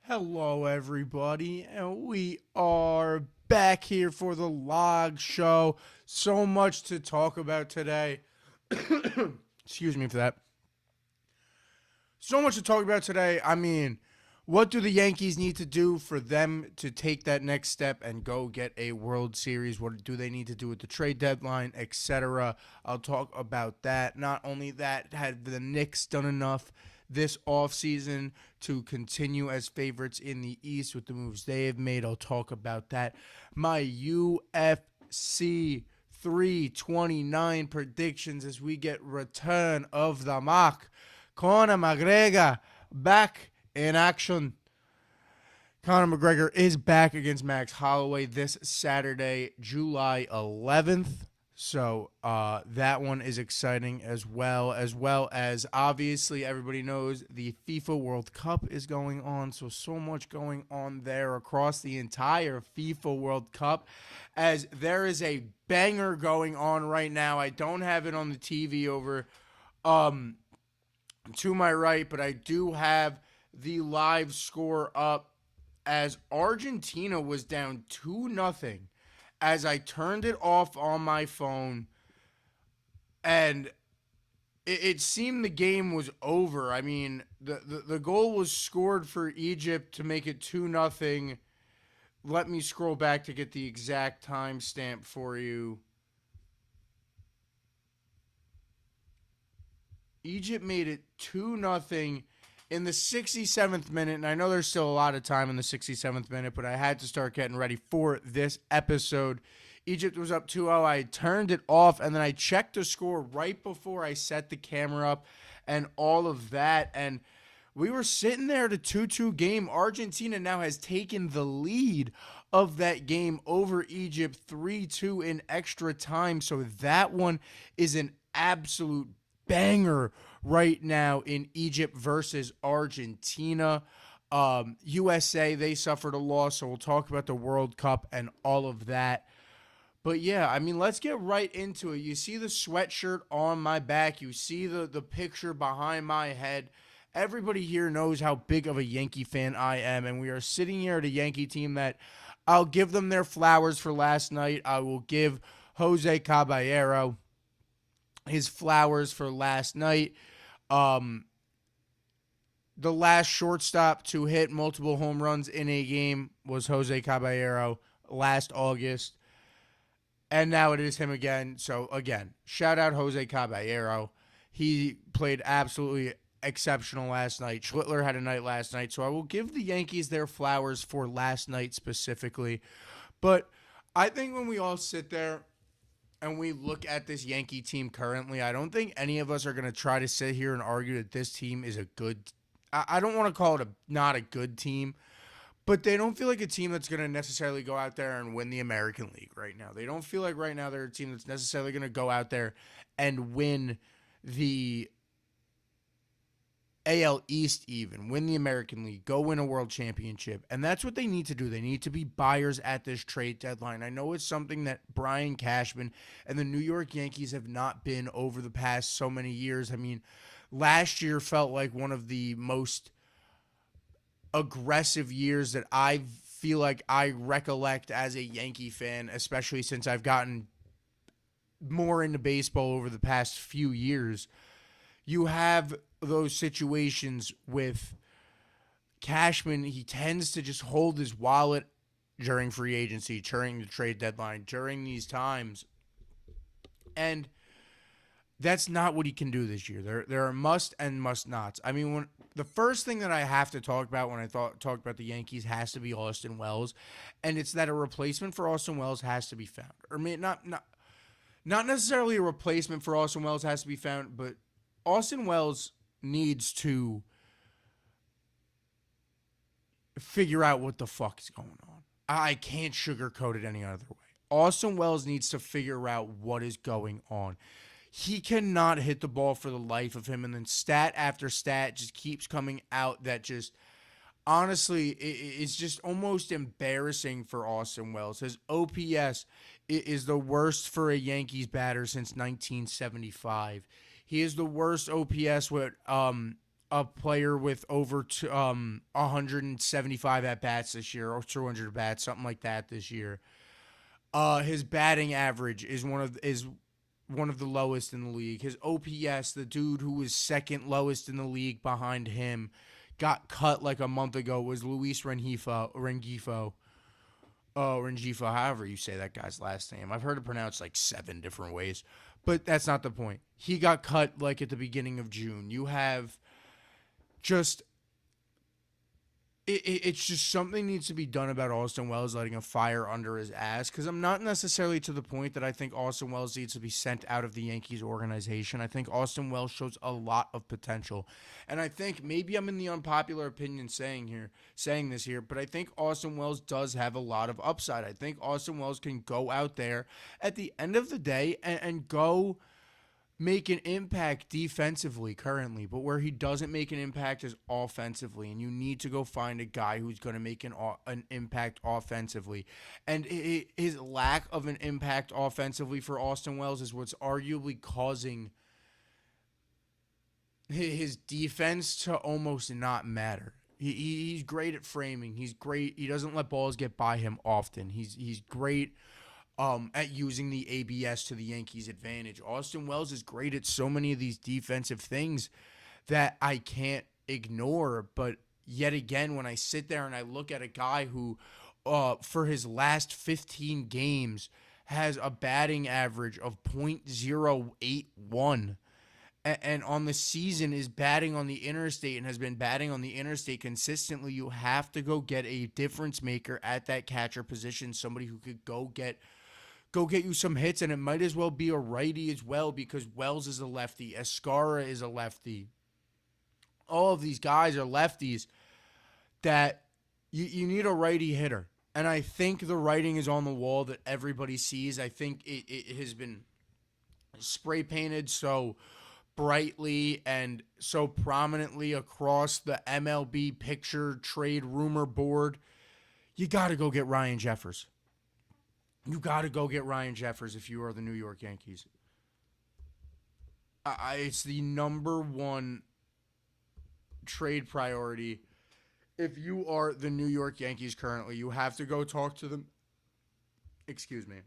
Hello, everybody, and we are back here for the Log Show. So much to talk about today. Excuse me for that. So much to talk about today. I mean, what do the Yankees need to do for them to take that next step and go get a World Series? What do they need to do with the trade deadline, etc.? I'll talk about that. Not only that, have the Knicks done enough this offseason to continue as favorites in the East with the moves they have made? I'll talk about that. My UFC 329 predictions as we get return of the mock. Conor McGregor back in action. Conor McGregor is back against Max Holloway this Saturday, July 11th. So that one is exciting as well as obviously everybody knows the FIFA World Cup is going on. So much going on there across the entire FIFA World Cup, as there is a banger going on right now. I don't have it on the TV over to my right, but I do have the live score up as Argentina was down 2-0 as I turned it off on my phone, and it seemed the game was over. I mean, the goal was scored for Egypt to make it 2-0. Let me scroll back to get the exact timestamp for you. Egypt made it 2-0 in the 67th minute, and I know there's still a lot of time in the 67th minute, but I had to start getting ready for this episode. Egypt was up 2-0. I turned it off, and then I checked the score right before I set the camera up and all of that. And We were sitting there at a 2-2 game. Argentina now has taken the lead of that game over Egypt 3-2 in extra time. So that one is an absolute banger right now in Egypt versus Argentina. USA, they suffered a loss, so we'll talk about the World Cup and all of that. But yeah, I mean, let's get right into it. You see the sweatshirt on my back. You see the picture behind my head. Everybody here knows how big of a Yankee fan I am, and we are sitting here at a Yankee team that I'll give them their flowers for last night. I will give Jose Caballero his flowers for last night. Um, the last shortstop to hit multiple home runs in a game was Jose Caballero last August. And now it is him again. So, again, shout out Jose Caballero. He played absolutely exceptional last night. Schlittler had a night last night. So, I will give the Yankees their flowers for last night specifically. But I think when we all sit there and we look at this Yankee team currently, I don't think any of us are going to try to sit here and argue that this team is a good. I don't want to call it not a good team. But they don't feel like a team that's going to necessarily go out there and win the American League right now. They don't feel like right now they're a team that's necessarily going to go out there and win the AL East even, win the American League, go win a world championship. And that's what they need to do. They need to be buyers at this trade deadline. I know it's something that Brian Cashman and the New York Yankees have not been over the past so many years. I mean, last year felt like one of the most aggressive years that I feel like I recollect as a Yankee fan, especially since I've gotten more into baseball over the past few years. You have those situations with Cashman. He tends to just hold his wallet during free agency, during the trade deadline, during these times. And that's not what he can do this year. There are must and must nots. I mean, when the first thing that I have to talk about when I talk about the Yankees has to be Austin Wells, and it's that a replacement for Austin Wells has to be found. Or not necessarily a replacement for Austin Wells has to be found, but Austin Wells needs to figure out what the fuck is going on. I can't sugarcoat it any other way. Austin Wells needs to figure out what is going on. He cannot hit the ball for the life of him, and then stat after stat just keeps coming out that just, honestly, it's just almost embarrassing for Austin Wells. His OPS is the worst for a Yankees batter since 1975. He is the worst OPS with a player with over 175 at-bats this year, or 200 at-bats, something like that this year. His batting average is one of the lowest in the league. His OPS, the dude who was second lowest in the league behind him, got cut like a month ago, was Luis Rengifo, however you say that guy's last name. I've heard it pronounced like 7 different ways, but that's not the point. He got cut like at the beginning of June. You have just... It's just something needs to be done about Austin Wells letting a fire under his ass, because I'm not necessarily to the point that I think Austin Wells needs to be sent out of the Yankees organization. I think Austin Wells shows a lot of potential. And I think maybe I'm in the unpopular opinion saying this here, but I think Austin Wells does have a lot of upside. I think Austin Wells can go out there at the end of the day and go make an impact defensively currently, but where he doesn't make an impact is offensively, and you need to go find a guy who's going to make an impact offensively. And his lack of an impact offensively for Austin Wells is what's arguably causing his defense to almost not matter. He's great at framing. He's great. He doesn't let balls get by him often. He's great at using the ABS to the Yankees' advantage. Austin Wells is great at so many of these defensive things that I can't ignore. But yet again, when I sit there and I look at a guy who, for his last 15 games, has a batting average of .081, and on the season is batting on the interstate and has been batting on the interstate consistently, you have to go get a difference maker at that catcher position, somebody who could go get you some hits, and it might as well be a righty as well, because Wells is a lefty, Escara is a lefty. All of these guys are lefties that you need a righty hitter. And I think the writing is on the wall that everybody sees. I think it has been spray painted so brightly and so prominently across the MLB picture trade rumor board. You got to go get Ryan Jeffers. You got to go get Ryan Jeffers if you are the New York Yankees. It's the number one trade priority. If you are the New York Yankees currently, you have to go talk to them. Excuse me.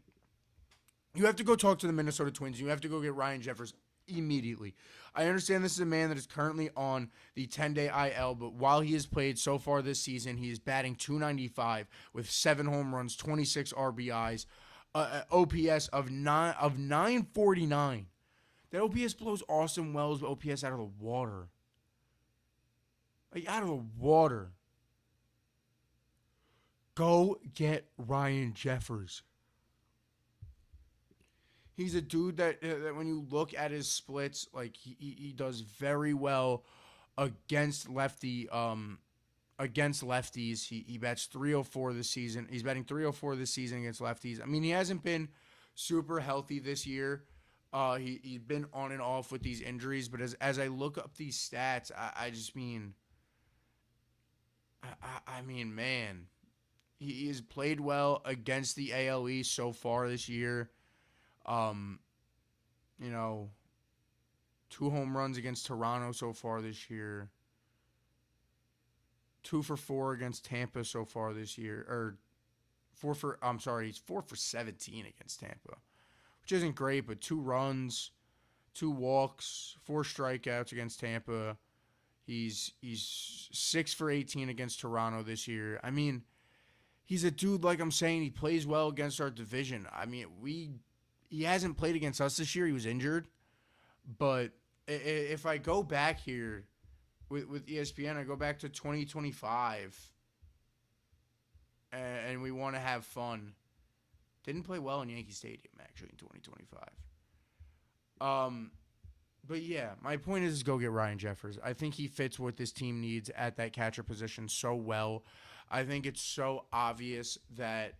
You have to go talk to the Minnesota Twins. You have to go get Ryan Jeffers immediately. I understand this is a man that is currently on the 10-day IL, but while he has played so far this season, he is batting .295 with 7 home runs, 26 RBIs, OPS of 949. That OPS blows Austin Wells' OPS out of the water. Like, out of the water. Go get Ryan Jeffers. He's a dude that when you look at his splits, like he does very well against lefties. He bats .304 this season. He's batting .304 this season against lefties. I mean, he hasn't been super healthy this year. He's been on and off with these injuries, but as I look up these stats, I just mean, man, he has played well against the AL East so far this year. 2 home runs against Toronto so far this year. 2 for 4 against Tampa so far this year. He's 4 for 17 against Tampa, which isn't great, but 2 runs, 2 walks, 4 strikeouts against Tampa. He's 6 for 18 against Toronto this year. I mean, he's a dude, like I'm saying, he plays well against our division. I mean, he hasn't played against us this year. He was injured. But if I go back here with ESPN, I go back to 2025, and we want to have fun. Didn't play well in Yankee Stadium, actually, in 2025. But yeah, my point is go get Ryan Jeffers. I think he fits what this team needs at that catcher position so well. I think it's so obvious that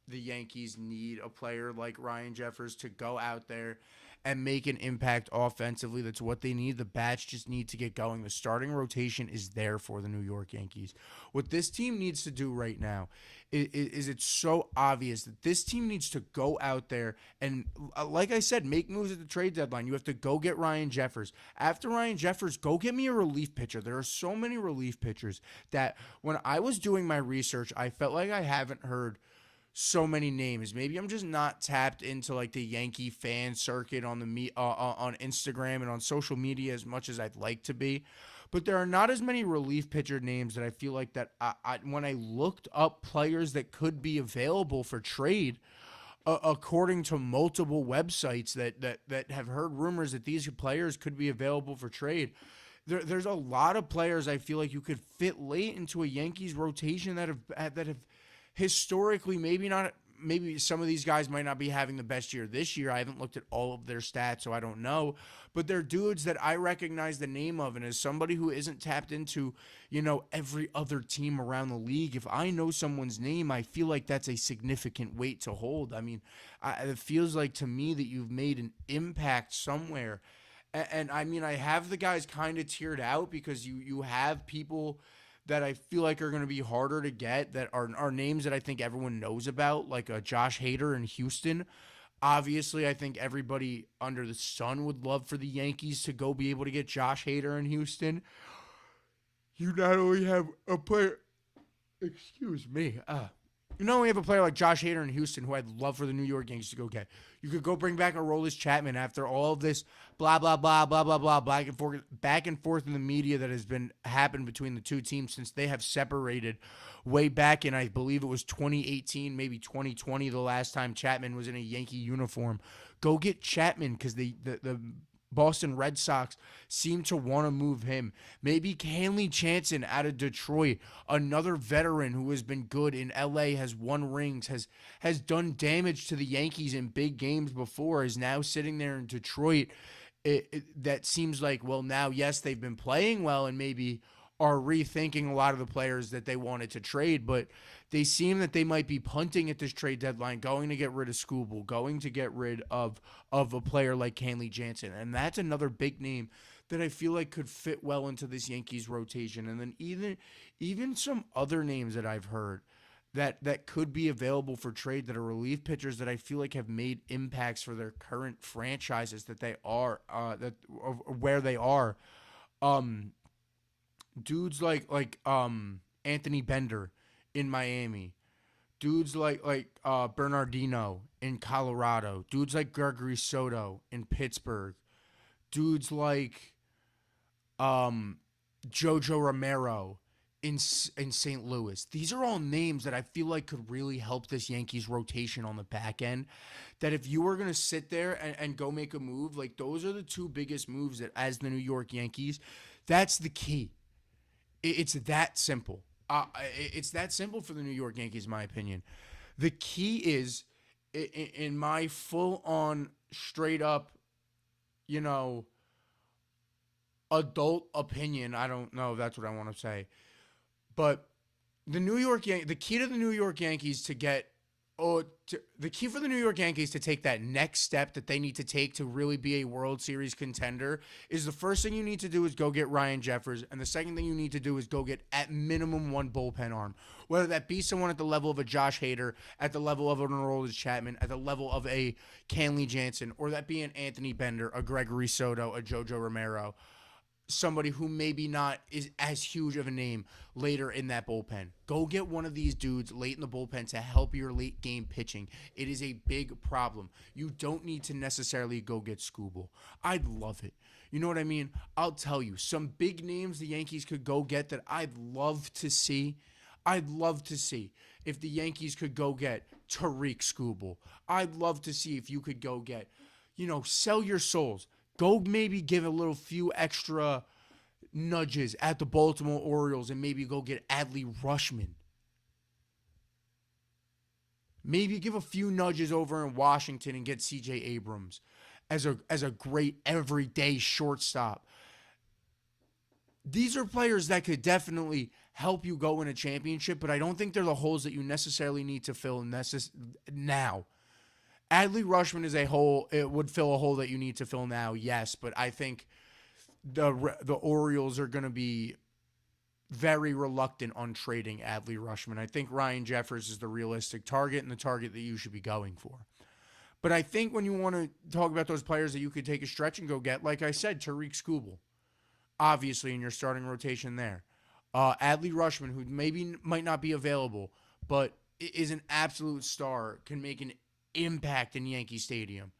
the Yankees need a player like Ryan Jeffers to go out there and make an impact offensively. That's what they need. The bats just need to get going. The starting rotation is there for the New York Yankees. What this team needs to do right now is it's so obvious that this team needs to go out there and, like I said, make moves at the trade deadline. You have to go get Ryan Jeffers. After Ryan Jeffers, go get me a relief pitcher. There are so many relief pitchers that when I was doing my research, I felt like I haven't heard so many names. Maybe I'm just not tapped into like the Yankee fan circuit on on Instagram and on social media as much as I'd like to be. But there are not as many relief pitcher names that I feel like that when I looked up players that could be available for trade, according to multiple websites that have heard rumors that these players could be available for trade. There's a lot of players I feel like you could fit late into a Yankees rotation that have historically, maybe some of these guys might not be having the best year this year. I haven't looked at all of their stats, so I don't know. But they're dudes that I recognize the name of. And as somebody who isn't tapped into, every other team around the league, if I know someone's name, I feel like that's a significant weight to hold. I mean, it feels like to me that you've made an impact somewhere. And I mean, I have the guys kind of tiered out because you have people that I feel like are going to be harder to get, that are names that I think everyone knows about, like Josh Hader in Houston. Obviously, I think everybody under the sun would love for the Yankees to go be able to get Josh Hader in Houston. You not only have a player, you not only have a player like Josh Hader in Houston, who I'd love for the New York Yankees to go get. You could go bring back Aroldis Chapman after all of this blah, blah, blah, blah, blah, blah, back and forth in the media that has been happened between the two teams since they have separated way back in, I believe it was 2018, maybe 2020, the last time Chapman was in a Yankee uniform. Go get Chapman because the Boston Red Sox seem to want to move him. Maybe Kenley Jansen out of Detroit, another veteran who has been good in LA, has won rings, has done damage to the Yankees in big games before, is now sitting there in Detroit that seems like, well, now, yes, they've been playing well and maybe are rethinking a lot of the players that they wanted to trade, but they seem that they might be punting at this trade deadline, going to get rid of Scooble, going to get rid of a player like Kenley Jansen. And that's another big name that I feel like could fit well into this Yankees rotation. And then even some other names that I've heard that could be available for trade that are relief pitchers that I feel like have made impacts for their current franchises that they are where they are. Um, Dudes like Anthony Bender in Miami. Dudes like Bernardino in Colorado. Dudes like Gregory Soto in Pittsburgh. Dudes like um, Jojo Romero in St. Louis. These are all names that I feel like could really help this Yankees rotation on the back end. That if you were going to sit there and go make a move, like those are the two biggest moves that, as the New York Yankees, that's the key. It's that simple. It's that simple for the New York Yankees, in my opinion. The key is, in my full on, straight up, you know, adult opinion, I don't know if that's what I want to say, but the key to the New York Yankees to get the key for the New York Yankees to take that next step that they need to take to really be a World Series contender is the first thing you need to do is go get Ryan Jeffers, and the second thing you need to do is go get at minimum one bullpen arm, whether that be someone at the level of a Josh Hader, at the level of an Aroldis Chapman, at the level of a Kenley Jansen, or that be an Anthony Bender, a Gregory Soto, a Jojo Romero, somebody who maybe not is as huge of a name later in that bullpen. Go get one of these dudes late in the bullpen to help your late game pitching. It is a big problem. You don't need to necessarily go get Scooble. I'd love it. You know what I mean? I'll tell you, some big names the Yankees could go get that I'd love to see. I'd love to see if the Yankees could go get Tariq Scooble. I'd love to see if you could go get, sell your souls. Go maybe give a little few extra nudges at the Baltimore Orioles and maybe go get Adley Rutschman. Maybe give a few nudges over in Washington and get C.J. Abrams as a great everyday shortstop. These are players that could definitely help you go in a championship, but I don't think they're the holes that you necessarily need to fill now. Adley Rutschman is a hole. It would fill a hole that you need to fill now, yes, but I think the Orioles are going to be very reluctant on trading Adley Rutschman. I think Ryan Jeffers is the realistic target and the target that you should be going for. But I think when you want to talk about those players that you could take a stretch and go get, like I said, Tariq Skubal, obviously in your starting rotation there. Adley Rutschman, who might not be available, but is an absolute star, can make an impact in Yankee Stadium.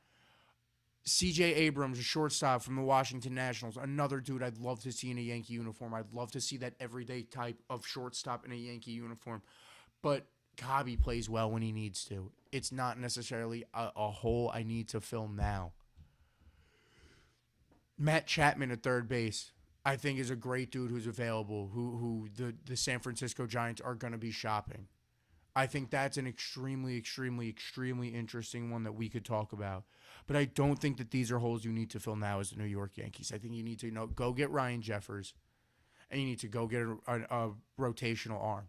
C.J. Abrams, a shortstop from the Washington Nationals, another dude I'd love to see in a Yankee uniform. I'd love to see that everyday type of shortstop in a Yankee uniform. But Cobby plays well when he needs to. It's not necessarily a hole I need to fill now. Matt Chapman at third base, I think, is a great dude who's available, who the San Francisco Giants are going to be shopping. I think that's an extremely, extremely, extremely interesting one that we could talk about. But I don't think that these are holes you need to fill now as the New York Yankees. I think you need to go get Ryan Jeffers, and you need to go get a rotational arm.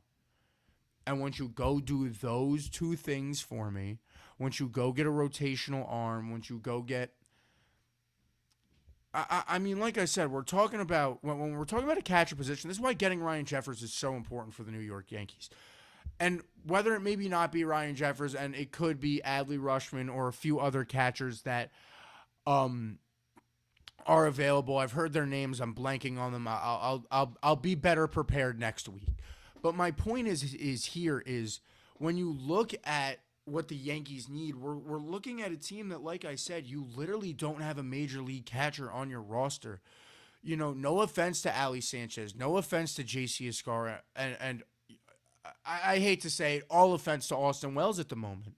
And once you go do those two things for me, once you go get a rotational arm, once you go get... I mean, like I said, we're talking about... When we're talking about a catcher position, this is why getting Ryan Jeffers is so important for the New York Yankees. And whether it maybe not be Ryan Jeffers and it could be Adley Rutschman or a few other catchers that are available. I've heard their names. I'm blanking on them. I'll be better prepared next week. But my point is when you look at what the Yankees need, we're looking at a team that, like I said, you literally don't have a major league catcher on your roster. No offense to Ali Sanchez, no offense to JC Escarra, and I hate to say it, all offense to Austin Wells at the moment.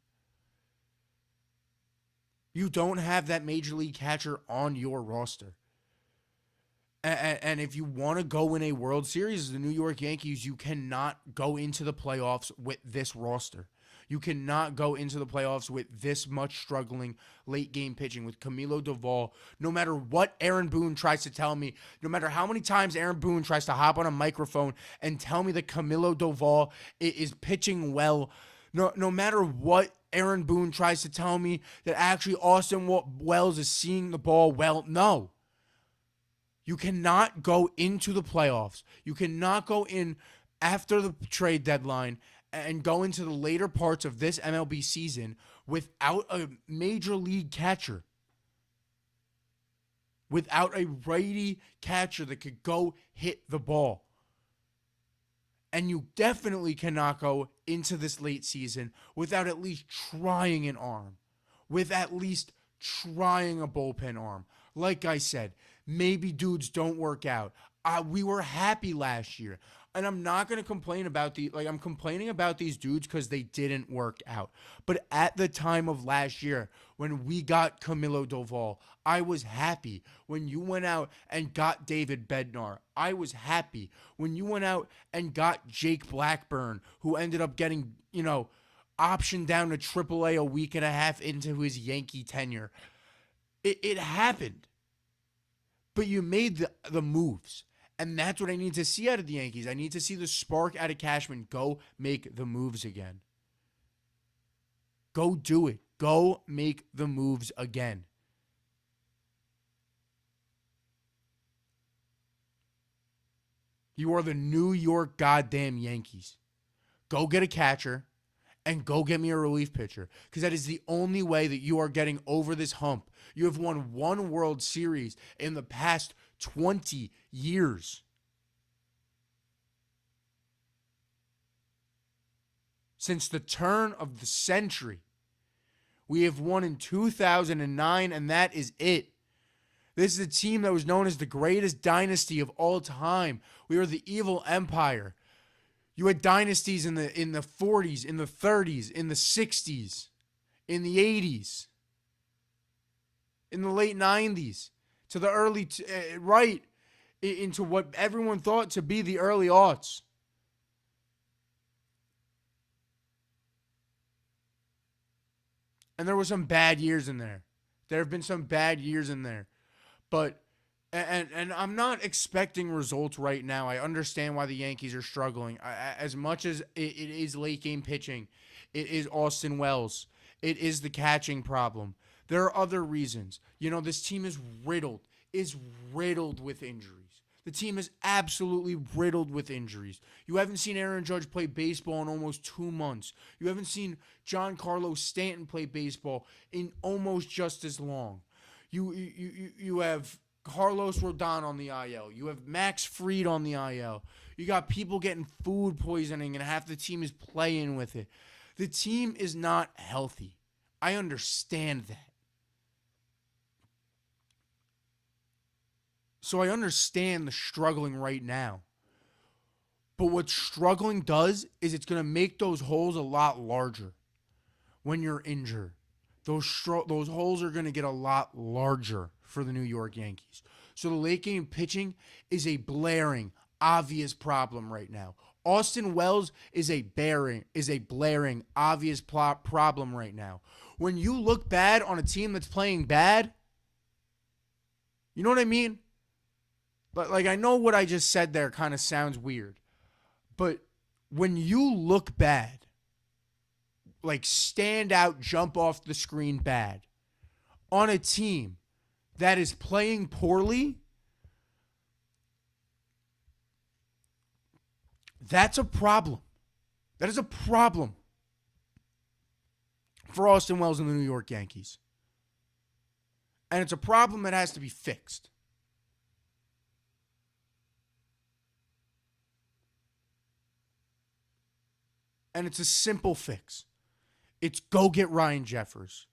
You don't have that major league catcher on your roster. And if you want to go win a World Series as the New York Yankees, you cannot go into the playoffs with this roster. You cannot go into the playoffs with this much struggling late game pitching with Camilo Doval. No matter what Aaron Boone tries to tell me, no matter how many times Aaron Boone tries to hop on a microphone and tell me that Camilo Doval is pitching well, no matter what Aaron Boone tries to tell me that actually Austin Wells is seeing the ball well, no. You cannot go into the playoffs. You cannot go in after the trade deadline and go into the later parts of this MLB season without a major league catcher. Without a righty catcher that could go hit the ball. And you definitely cannot go into this late season without at least trying an arm. With at least trying a bullpen arm. Like I said, maybe dudes don't work out. We were happy last year. And I'm not going to complain about I'm complaining about these dudes because they didn't work out. But at the time of last year, when we got Camilo Doval, I was happy. When you went out and got David Bednar, I was happy. When you went out and got Jake Blackburn, who ended up getting, optioned down to AAA a week and a half into his Yankee tenure. It happened. But you made the moves. And that's what I need to see out of the Yankees. I need to see the spark out of Cashman. Go make the moves again. Go do it. Go make the moves again. You are the New York goddamn Yankees. Go get a catcher and go get me a relief pitcher, because that is the only way that you are getting over this hump. You have won one World Series in the past 20 years. Since the turn of the century. We have won in 2009, and that is it. This is a team that was known as the greatest dynasty of all time. We were the evil empire. You had dynasties in the 40s, in the 30s, in the 60s, in the 80s, in the late 90s, to the early, right into what everyone thought to be the early aughts. And there were some bad years in there. There have been some bad years in there. But, and I'm not expecting results right now. I understand why the Yankees are struggling. As much as it is late game pitching, it is Austin Wells. It is the catching problem. There are other reasons. This team is riddled with injuries. The team is absolutely riddled with injuries. You haven't seen Aaron Judge play baseball in almost 2 months. You haven't seen Giancarlo Stanton play baseball in almost just as long. You have Carlos Rodon on the IL. You have Max Fried on the IL. You got people getting food poisoning and half the team is playing with it. The team is not healthy. I understand that. So I understand the struggling right now. But what struggling does is it's going to make those holes a lot larger when you're injured. Those holes are going to get a lot larger for the New York Yankees. So the late game pitching is a blaring, obvious problem right now. Austin Wells is a blaring, obvious problem right now. When you look bad on a team that's playing bad, you know what I mean? Like, I know what I just said there kind of sounds weird. But when you look bad, like stand out, jump off the screen bad, on a team that is playing poorly, that's a problem. That is a problem for Austin Wells and the New York Yankees. And it's a problem that has to be fixed. And it's a simple fix. It's go get Ryan Jeffers.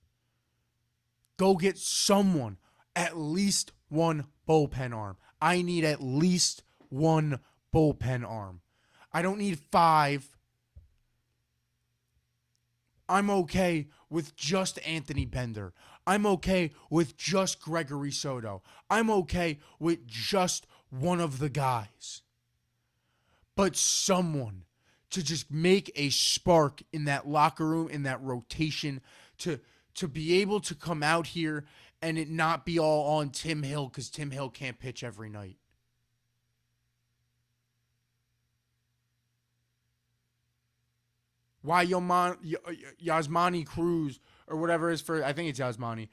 Go get someone, at least one bullpen arm. I need at least one bullpen arm. I don't need 5. I'm okay with just Anthony Bender. I'm okay with just Gregory Soto. I'm okay with just one of the guys. But someone to just make a spark in that locker room, in that rotation, to be able to come out here and it not be all on Tim Hill because Tim Hill can't pitch every night. Why Yasmani Cruz or whatever it is for, I think it's Yasmani,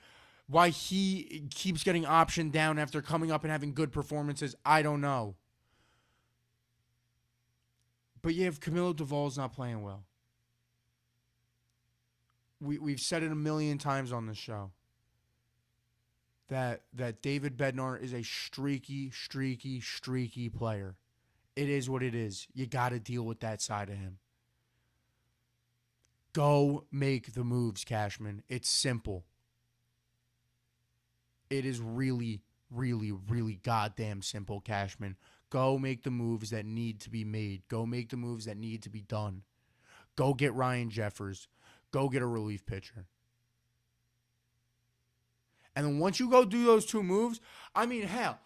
why he keeps getting optioned down after coming up and having good performances, I don't know. But yeah, if Camilo Duvall's not playing well. We've said it a million times on this show that David Bednar is a streaky player. It is what it is. You got to deal with that side of him. Go make the moves, Cashman. It's simple. It is really goddamn simple, Cashman. Go make the moves that need to be made. Go make the moves that need to be done. Go get Ryan Jeffers. Go get a relief pitcher. And then once you go do those two moves, I mean, hell,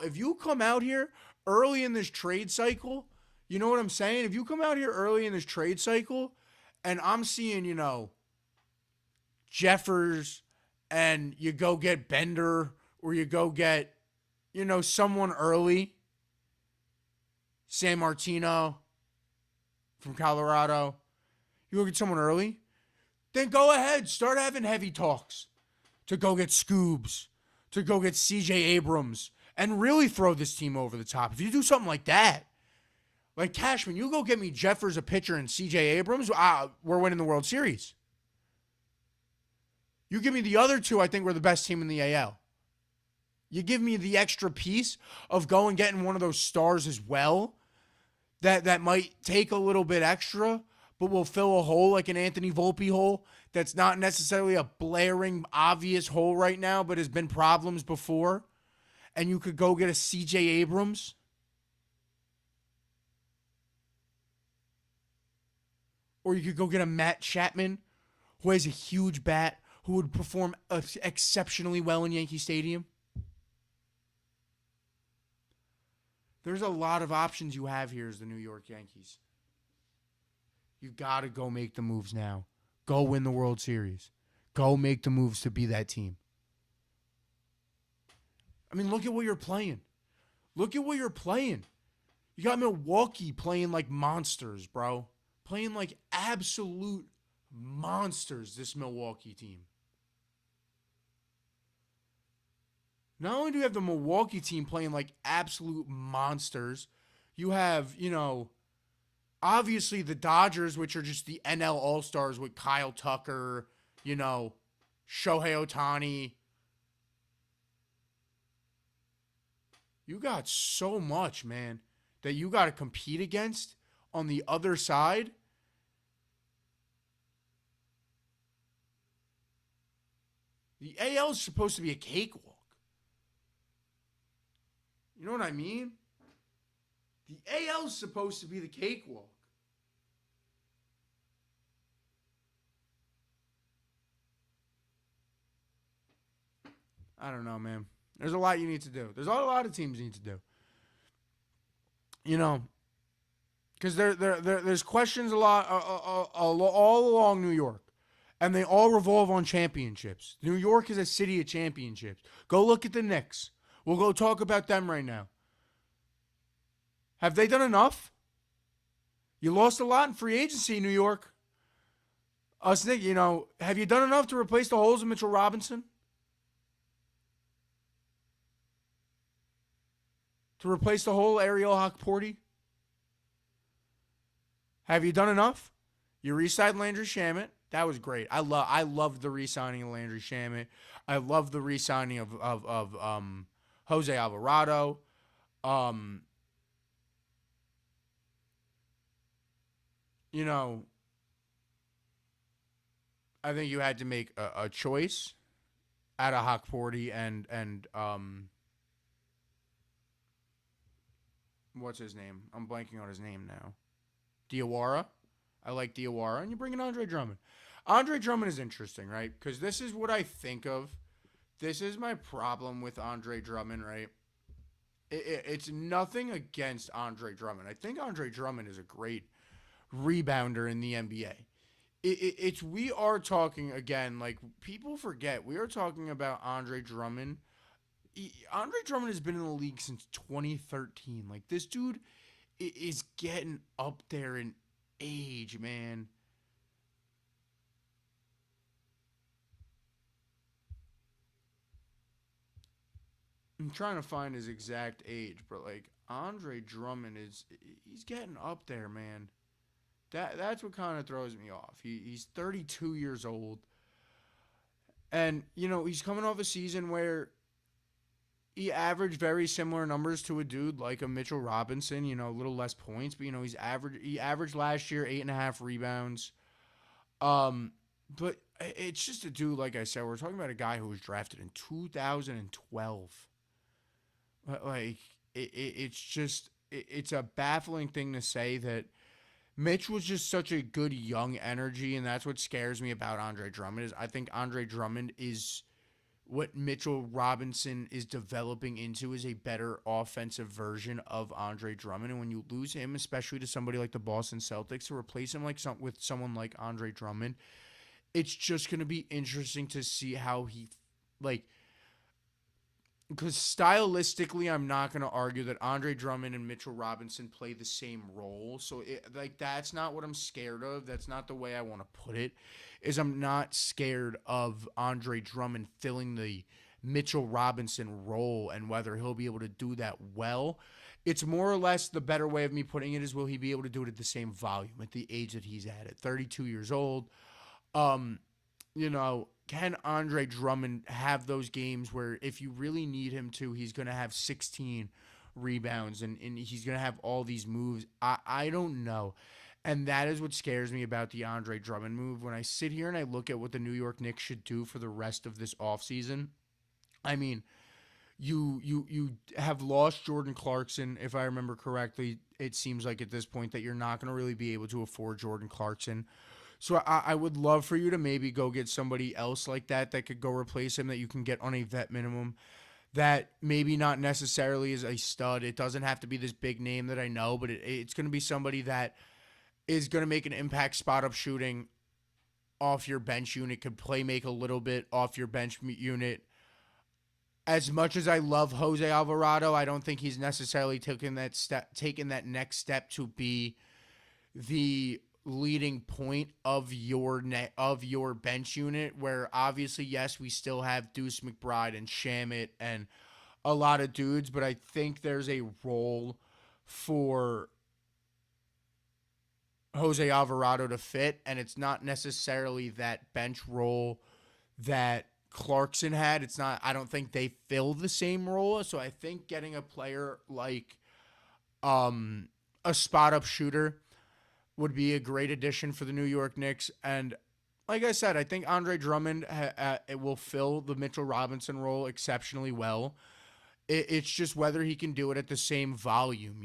if you come out here early in this trade cycle, you know what I'm saying? If you come out here early in this trade cycle and I'm seeing, Jeffers and you go get Bender or you go get, someone early, San Martino from Colorado, you go get someone early, then go ahead, start having heavy talks to go get Scoobs, to go get CJ Abrams, and really throw this team over the top. If you do something like that, like Cashman, you go get me Jeffers, a pitcher, and CJ Abrams, we're winning the World Series. You give me the other two, I think we're the best team in the AL. You give me the extra piece of going getting one of those stars as well that might take a little bit extra, but will fill a hole like an Anthony Volpe hole that's not necessarily a blaring, obvious hole right now, but has been problems before. And you could go get a CJ Abrams. Or you could go get a Matt Chapman, who has a huge bat, who would perform exceptionally well in Yankee Stadium. There's a lot of options you have here as the New York Yankees. You got to go make the moves now. Go win the World Series. Go make the moves to be that team. I mean, look at what you're playing. Look at what you're playing. You got Milwaukee playing like monsters, bro. Playing like absolute monsters, this Milwaukee team. Not only do you have the Milwaukee team playing like absolute monsters, you have, obviously the Dodgers, which are just the NL All-Stars with Kyle Tucker, Shohei Ohtani. You got so much, man, that you got to compete against on the other side. The AL is supposed to be a cakewalk. You know what I mean? The AL is supposed to be the cakewalk. I don't know, man. There's a lot you need to do. There's a lot of teams need to do. Because there's questions a lot all along New York. And they all revolve on championships. New York is a city of championships. Go look at the Knicks. We'll go talk about them right now. Have they done enough? You lost a lot in free agency, New York. Us, have you done enough to replace the holes of Mitchell Robinson? To replace the whole Ariel Hockporty? Have you done enough? You re-signed Landry Shamet. That was great. I loved the re-signing of Landry Shamet. I love the re-signing of Jose Alvarado. I think you had to make a choice out of Hockporty and what's his name? I'm blanking on his name now. Diawara. I like Diawara. And you bring in Andre Drummond. Andre Drummond is interesting, right? Because this is what I think of. This is my problem with Andre Drummond, right? It's nothing against Andre Drummond. I think Andre Drummond is a great rebounder in the NBA. It's we are talking again, like people forget, we are talking about Andre Drummond. Andre Drummond has been in the league since 2013. Like this dude is getting up there in age, man. I'm trying to find his exact age, but like Andre Drummond he's getting up there, man. That's what kind of throws me off. He's 32 years old, and he's coming off a season where he averaged very similar numbers to a dude like a Mitchell Robinson. A little less points, but he averaged last year 8.5 rebounds. Um, but it's just a dude, like I said, we're talking about a guy who was drafted in 2012. Like it's just it's a baffling thing to say that Mitch was just such a good young energy, and that's what scares me about Andre Drummond. Is I think Andre Drummond is what Mitchell Robinson is developing into, is a better offensive version of Andre Drummond. And when you lose him, especially to somebody like the Boston Celtics, to replace him with someone like Andre Drummond, it's just going to be interesting to see how he like. Because stylistically, I'm not going to argue that Andre Drummond and Mitchell Robinson play the same role. So, that's not what I'm scared of. That's not the way I want to put it. Is I'm not scared of Andre Drummond filling the Mitchell Robinson role and whether he'll be able to do that well. It's more or less the better way of me putting it is, will he be able to do it at the same volume at the age that he's at 32 years old? Um, can Andre Drummond have those games where if you really need him to, he's going to have 16 rebounds and he's going to have all these moves? I don't know. And that is what scares me about the Andre Drummond move. When I sit here and I look at what the New York Knicks should do for the rest of this offseason, I mean, you have lost Jordan Clarkson, if I remember correctly. It seems like at this point that you're not going to really be able to afford Jordan Clarkson. So I would love for you to maybe go get somebody else like that could go replace him, that you can get on a vet minimum, that maybe not necessarily is a stud. It doesn't have to be this big name that I know, but it's going to be somebody that is going to make an impact spot up shooting off your bench unit, could play make a little bit off your bench unit. As much as I love Jose Alvarado, I don't think he's necessarily taken that next step to be the leading point of your bench unit, where obviously, yes, we still have Deuce McBride and Shamit and a lot of dudes, but I think there's a role for Jose Alvarado to fit, and it's not necessarily that bench role that Clarkson had. It's not, I don't think they fill the same role. So I think getting a player like a spot up shooter would be a great addition for the New York Knicks. And like I said, I think Andre Drummond it will fill the Mitchell Robinson role exceptionally well. It's just whether he can do it at the same volume.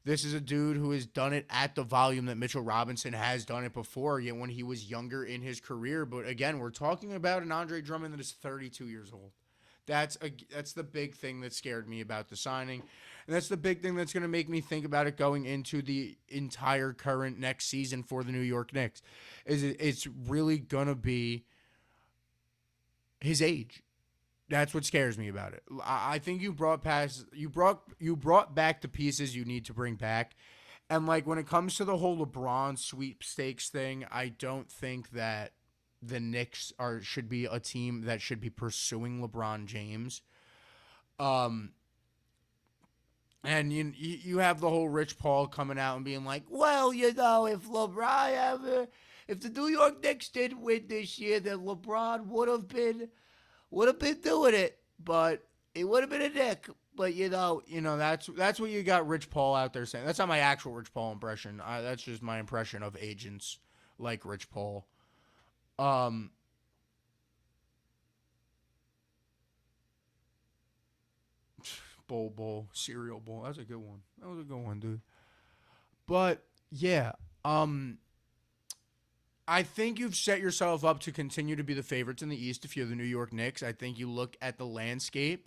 This is a dude who has done it at the volume that Mitchell Robinson has done it before, yet when he was younger in his career. But again, we're talking about an Andre Drummond that is 32 years old. That's the big thing that scared me about the signing. And that's the big thing that's going to make me think about it going into the entire current next season for the New York Knicks. It's really going to be his age. That's what scares me about it. I think you brought back the pieces you need to bring back. And like when it comes to the whole LeBron sweepstakes thing, I don't think that the Knicks should be a team that should be pursuing LeBron James. And you have the whole Rich Paul coming out and being like, well, if the New York Knicks did win this year, then LeBron would have been doing it, but it would have been a Knick. But that's what you got Rich Paul out there saying. That's not my actual Rich Paul impression. That's just my impression of agents like Rich Paul. Cereal bowl. That's a good one. That was a good one, dude. But yeah, I think you've set yourself up to continue to be the favorites in the East if you're the New York Knicks. I think you look at the landscape.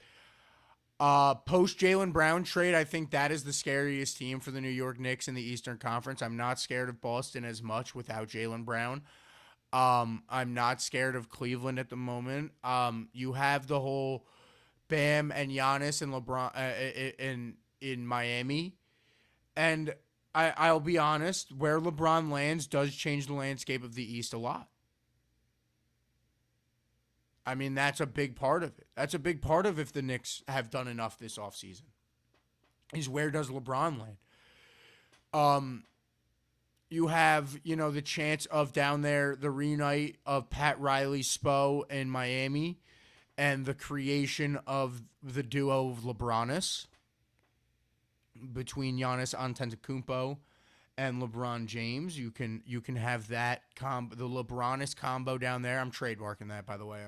Post Jaylen Brown trade, I think that is the scariest team for the New York Knicks in the Eastern Conference. I'm not scared of Boston as much without Jaylen Brown. I'm not scared of Cleveland at the moment. You have the whole Bam and Giannis and LeBron in Miami, and I'll be honest, where LeBron lands does change the landscape of the East a lot. I mean, that's a big part of it. That's a big part of if the Knicks have done enough this offseason. Is where does LeBron land? Um, you have, the chance of down there, the reunite of Pat Riley, Spo in Miami, and the creation of the duo of LeBronis between Giannis Antetokounmpo and LeBron James. You can have that the LeBronis combo down there. I'm trademarking that, by the way.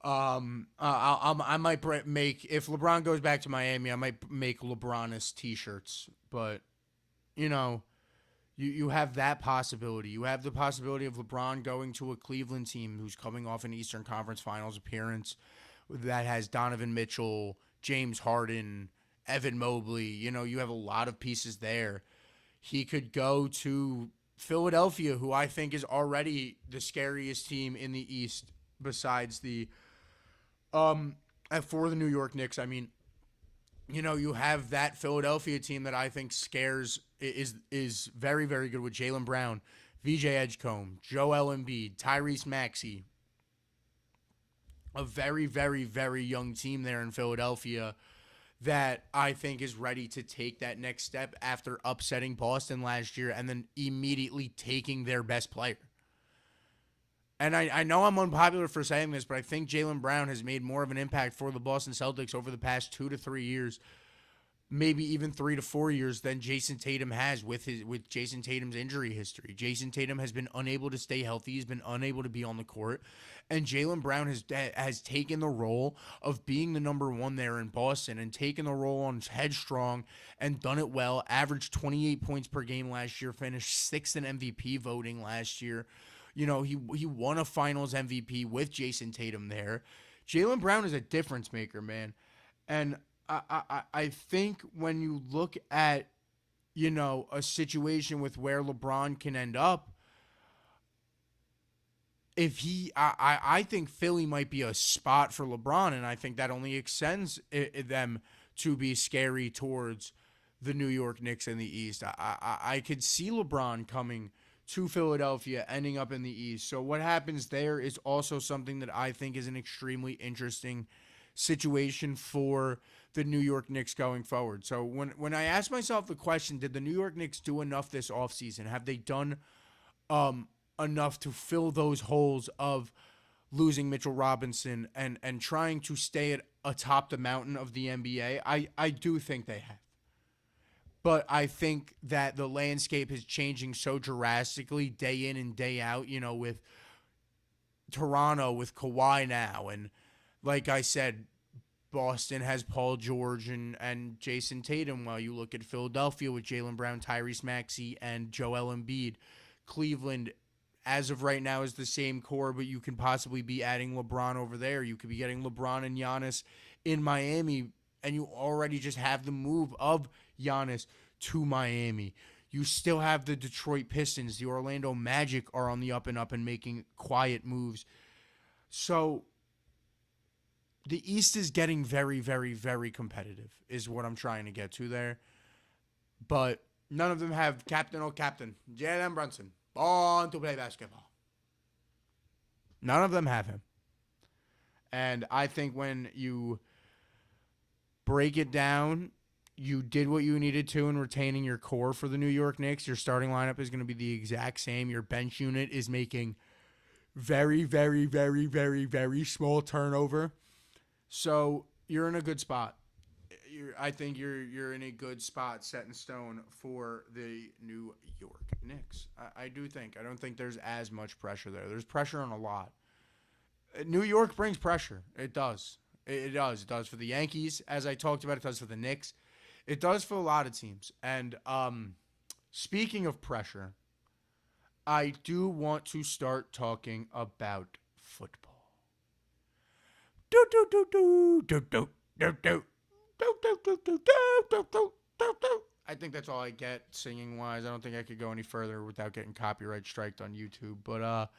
I might make, if LeBron goes back to Miami, I might make LeBronis t-shirts. But you have that possibility. You have the possibility of LeBron going to a Cleveland team who's coming off an Eastern Conference Finals appearance that has Donovan Mitchell, James Harden, Evan Mobley. You have a lot of pieces there. He could go to Philadelphia, who I think is already the scariest team in the East besides the for the New York Knicks. I mean, you have that Philadelphia team that I think is very, very good with Jaylen Brown, VJ Edgecombe, Joel Embiid, Tyrese Maxey. A very, very, very young team there in Philadelphia that I think is ready to take that next step after upsetting Boston last year and then immediately taking their best player. And I know I'm unpopular for saying this, but I think Jaylen Brown has made more of an impact for the Boston Celtics over the past 2 to 3 years, maybe even 3 to 4 years, than Jason Tatum has with Jason Tatum's injury history. Jason Tatum has been unable to stay healthy. He's been unable to be on the court. And Jaylen Brown has taken the role of being the number one there in Boston and taken the role on headstrong and done it well. Averaged 28 points per game last year, finished 6th in MVP voting last year. He won a Finals MVP with Jason Tatum there. Jaylen Brown is a difference maker, man. And I think when you look at, a situation with where LeBron can end up, I think Philly might be a spot for LeBron, and I think that only extends them to be scary towards the New York Knicks in the East. I could see LeBron coming to Philadelphia, ending up in the East. So what happens there is also something that I think is an extremely interesting situation for the New York Knicks going forward. So when I ask myself the question, did the New York Knicks do enough this offseason? Have they done enough to fill those holes of losing Mitchell Robinson and trying to stay atop the mountain of the NBA? I do think they have. But I think that the landscape is changing so drastically day in and day out, with Toronto, with Kawhi now. And like I said, Boston has Paul George and Jason Tatum, while you look at Philadelphia with Jaylen Brown, Tyrese Maxey, and Joel Embiid. Cleveland, as of right now, is the same core, but you can possibly be adding LeBron over there. You could be getting LeBron and Giannis in Miami, and you already just have the move of Giannis to Miami. You still have the Detroit Pistons. The Orlando Magic are on the up and up and making quiet moves. So the East is getting very, very, very competitive, is what I'm trying to get to there. But none of them have captain, Jalen Brunson, born to play basketball. None of them have him. And I think when you break it down, you did what you needed to in retaining your core for the New York Knicks. Your starting lineup is going to be the exact same. Your bench unit is making very, very, very, very, very small turnover. So you're in a good spot. I think you're in a good spot, set in stone for the New York Knicks. I do think. I don't think there's as much pressure there. There's pressure on a lot. New York brings pressure. It does. It does. It does for the Yankees, as I talked about. It does for the Knicks. It does for a lot of teams. And speaking of pressure, I do want to start talking about football. do, do, do, do, do, do, do, do, do, do, do. I think that's all I get singing wise. I don't think I could go any further without getting copyright striked on YouTube. But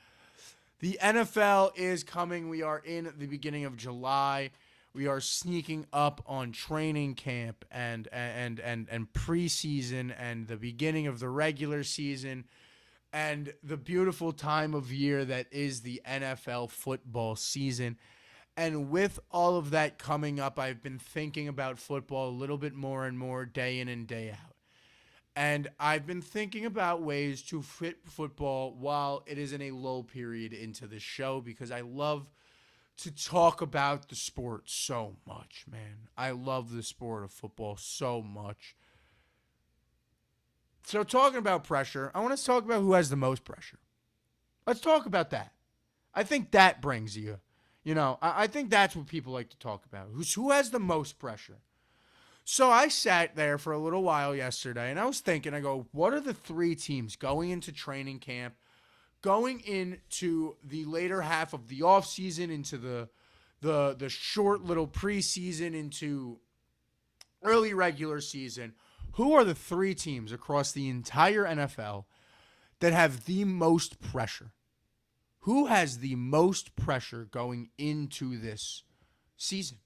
the NFL is coming. We are in the beginning of July. We are sneaking up on training camp and preseason and the beginning of the regular season and the beautiful time of year that is the NFL football season. And with all of that coming up, I've been thinking about football a little bit more and more day in and day out. And I've been thinking about ways to fit football while it is in a low period into the show because I love to talk about the sport so much, man. I love the sport of football so much. So talking about pressure, I want to talk about who has the most pressure. Let's talk about that. I think that brings you, I think that's what people like to talk about. Who has the most pressure? So I sat there for a little while yesterday, and I was thinking, I go, what are the three teams going into training camp, going into the later half of the offseason, into the short little preseason, into early regular season? Who are the three teams across the entire NFL that have the most pressure? Who has the most pressure going into this season?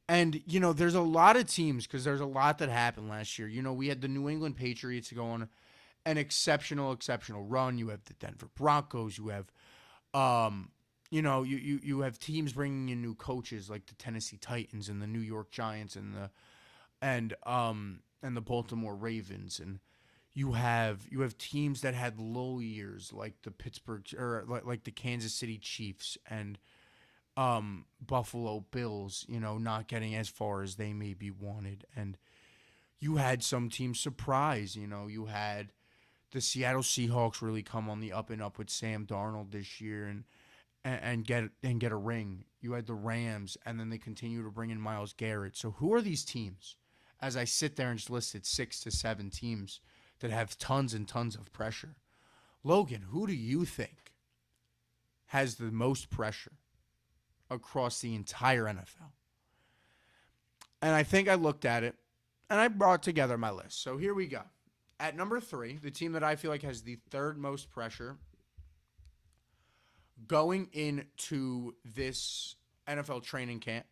And, there's a lot of teams because there's a lot that happened last year. We had the New England Patriots go on an exceptional run. You have the Denver Broncos. You have, you have teams bringing in new coaches like the Tennessee Titans and the New York Giants and the Baltimore Ravens. And you have teams that had low years like the Pittsburgh or like the Kansas City Chiefs and Buffalo Bills, not getting as far as they maybe wanted. And you had some teams surprise, you had the Seattle Seahawks really come on the up and up with Sam Darnold this year and get a ring. You had the Rams, and then they continue to bring in Myles Garrett. So who are these teams? As I sit there and just listed 6 to 7 teams that have tons and tons of pressure. Logan, who do you think has the most pressure across the entire NFL? And I think I looked at it, and I brought together my list. So here we go. At number 3, the team that I feel like has the third most pressure going into this NFL training camp